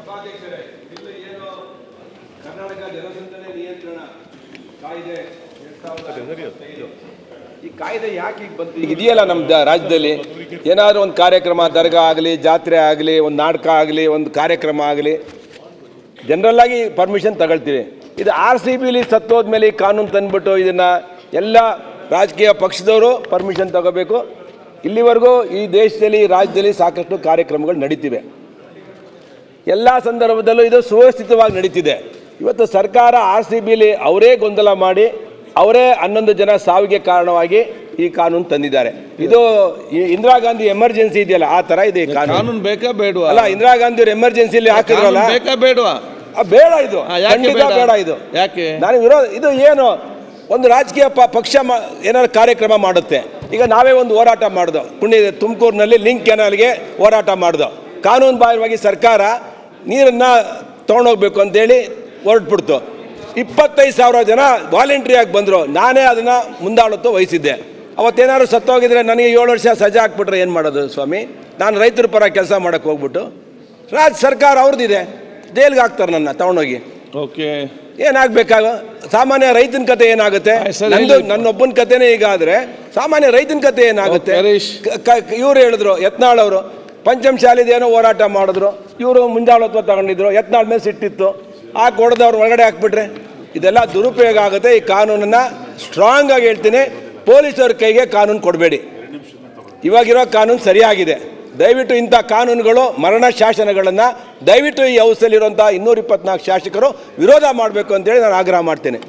ಸಭಾಧ್ಯಕ್ಷರೇ, ಇಲ್ಲಿ ಏನು ಕರ್ನಾಟಕ ಜನಸಂದಣಿ ನಿಯಂತ್ರಣ ಕಾಯ್ದೆ 2015 ಈ ಕಾಯ್ದೆ ಯಾಕೆ ಈಗ ಬಂತು? ಈಗ ಇದೆಯಲ್ಲ ನಮ್ಮ ರಾಜ್ಯದಲ್ಲಿ, ಏನಾದರೂ ಒಂದು ಕಾರ್ಯಕ್ರಮ, ದರ್ಗಾ ಆಗಲಿ, ಜಾತ್ರೆ ಆಗಲಿ, ಒಂದು ನಾಟಕ ಆಗಲಿ, ಒಂದು ಕಾರ್ಯಕ್ರಮ ಆಗಲಿ, ಜನರಲ್ಲಾಗಿ ಪರ್ಮಿಷನ್ ತಗೊಳ್ತೀವಿ. ಇದು RCBಲಿ ಸತ್ತೋದ್ಮೇಲೆ ಈ ಕಾನೂನು ತಂದುಬಿಟ್ಟು ಇದನ್ನು ಎಲ್ಲ ರಾಜಕೀಯ ಪಕ್ಷದವರು ಪರ್ಮಿಷನ್ ತಗೋಬೇಕು. ಇಲ್ಲಿವರೆಗೂ ಈ ದೇಶದಲ್ಲಿ, ರಾಜ್ಯದಲ್ಲಿ ಸಾಕಷ್ಟು ಕಾರ್ಯಕ್ರಮಗಳು ನಡೀತಿವೆ. ಎಲ್ಲ ಸಂದರ್ಭದಲ್ಲೂ ಇದು ಸುವ್ಯವಸ್ಥಿತವಾಗಿ ನಡೀತಿದೆ. ಇವತ್ತು ಸರ್ಕಾರ RCBಲಿ ಅವರೇ ಗೊಂದಲ ಮಾಡಿ ಅವರೇ 11 ಜನ ಸಾವಿಗೆ ಕಾರಣವಾಗಿ ಈ ಕಾನೂನು ತಂದಿದ್ದಾರೆ. ಇದು ಇಂದಿರಾ ಗಾಂಧಿ ಎಮರ್ಜೆನ್ಸಿ ಇದೆಯಲ್ಲ, ಆ ಥರ ಇದೆ ಕಾನೂನು. ಬೇಕಾ ಬೇಡವಾ? ಅಲ್ಲ, ಇಂದಿರಾ ಗಾಂಧಿ ಅವ್ರು ಎಮರ್ಜೆನ್ಸಿಲಿ ಹಾಕಿದ್ರಲ್ಲ, ಬೇಕಾ ಬೇಡವಾ? ಬೇಡ, ಇದು ಖಂಡಿತ ಬೇಡ. ಇದು ಯಾಕೆ ನಾನು ವಿರೋಧ. ಇದು ಏನು ಒಂದು ರಾಜಕೀಯ ಪಕ್ಷ ಏನಾದ್ರು ಕಾರ್ಯಕ್ರಮ ಮಾಡುತ್ತೆ. ಈಗ ನಾವೇ ಒಂದು ಹೋರಾಟ ಮಾಡಿದೋ, ತುಮಕೂರಿನಲ್ಲಿ ಲಿಂಕ್ ಕೆನಾಲ್ಗೆ ಹೋರಾಟ ಮಾಡಿದೋ. ಕಾನೂನು ಬಾಹಿರವಾಗಿ ಸರ್ಕಾರ ನೀರನ್ನು ತೊಗೊಂಡೋಗ್ಬೇಕು ಅಂತೇಳಿ ಹೊರಟ್ಬಿಡ್ತು. 25,000 ಜನ ವಾಲಂಟ್ರಿಯಾಗಿ ಬಂದರು. ನಾನೇ ಅದನ್ನು ಮುಂದಾಳತ್ವ ವಹಿಸಿದ್ದೆ. ಅವತ್ತೇನಾದ್ರು ಸತ್ತೋಗಿದ್ರೆ ನನಗೆ 7 ವರ್ಷ ಸಜಾ ಹಾಕ್ಬಿಟ್ರೆ ಏನು ಮಾಡೋದು ಸ್ವಾಮಿ? ನಾನು ರೈತರ ಪರ ಕೆಲಸ ಮಾಡೋಕ್ಕೆ ಹೋಗ್ಬಿಟ್ಟು ಸರ್ಕಾರ ಅವ್ರದ್ದಿದೆ, ಜೈಲಿಗೆ ಹಾಕ್ತಾರೆ ನನ್ನ ತಗೊಂಡೋಗಿ. ಓಕೆ, ಏನಾಗಬೇಕಾಗ? ಸಾಮಾನ್ಯ ರೈತನ ಕತೆ ಏನಾಗುತ್ತೆ? ನನ್ನೊಬ್ಬನ ಕತೆನೇ ಈಗ ಆದರೆ ಸಾಮಾನ್ಯ ರೈತನ ಕತೆ ಏನಾಗುತ್ತೆ? ಇವ್ರು ಹೇಳಿದ್ರು, ಯತ್ನಾಳ್ ಅವರು ಪಂಚಮಶಾಲಿದೇನೋ ಹೋರಾಟ ಮಾಡಿದ್ರು, ಇವರು ಮುಂಜಾಳತ್ವ ತಗೊಂಡಿದ್ರು, ಯತ್ನಾಳ್ ಮೇಲೆ ಸಿಟ್ಟಿತ್ತು, ಹೊಡೆದವ್ರು ಒಳಗಡೆ ಹಾಕ್ಬಿಟ್ರೆ ಇದೆಲ್ಲ ದುರುಪಯೋಗ ಆಗುತ್ತೆ. ಈ ಕಾನೂನನ್ನು ಸ್ಟ್ರಾಂಗ್ ಆಗಿ ಹೇಳ್ತೀನಿ, ಪೊಲೀಸವ್ರ ಕೈಗೆ ಕಾನೂನು ಕೊಡಬೇಡಿ. ಇವಾಗಿರೋ ಕಾನೂನು ಸರಿಯಾಗಿದೆ. ದಯವಿಟ್ಟು ಇಂಥ ಕಾನೂನುಗಳು, ಮರಣ ಶಾಸನಗಳನ್ನು ದಯವಿಟ್ಟು ಈ ಹೌಸಲ್ಲಿರುವಂಥ 224 ಶಾಸಕರು ವಿರೋಧ ಮಾಡಬೇಕು ಅಂತೇಳಿ ನಾನು ಆಗ್ರಹ ಮಾಡ್ತೇನೆ.